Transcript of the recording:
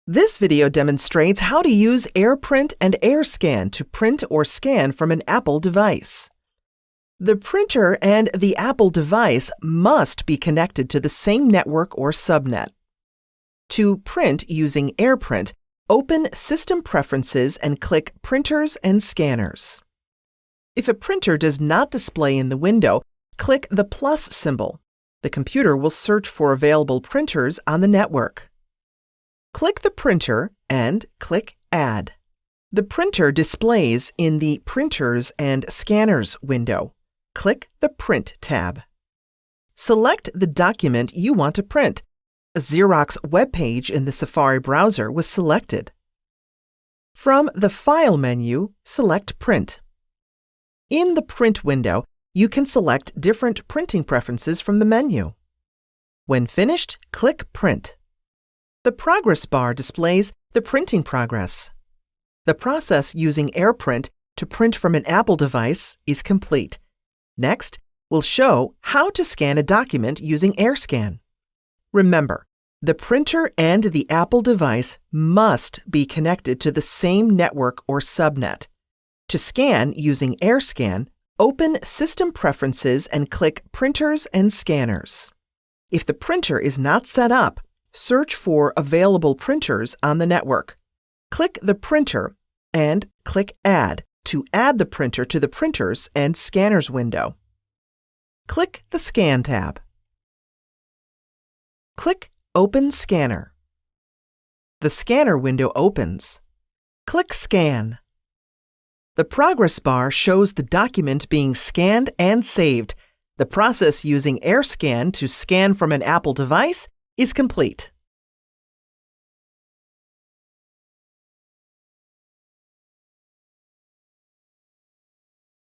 This video demonstrates how to use AirPrint and AirScan to print or scan from an Apple device. The printer and the Apple device must be connected to the same network or subnet. To print using AirPrint, open System Preferences and click Printers and Scanners. If a printer does not display in the window, click the plus symbol. The computer will search for available printers on the network. Click the printer and click Add. The printer displays in the Printers and Scanners window. Click the Print tab. Select the document you want to print. A Xerox web page in the Safari browser was selected. From the File menu, select Print. In the Print window, you can select different printing preferences from the menu. When finished, click Print. The progress bar displays the printing progress. The process using AirPrint to print from an Apple device is complete. Next, we'll show how to scan a document using AirScan. Remember, the printer and the Apple device must be connected to the same network or subnet. To scan using AirScan, open System Preferences and click Printers and Scanners. If the printer is not set up, search for available printers on the network. Click the printer and click Add to add the printer to the Printers and Scanners window. Click the Scan tab. Click Open Scanner. The Scanner window opens. Click Scan. The progress bar shows the document being scanned and saved. The process using AirScan to scan from an Apple device is complete.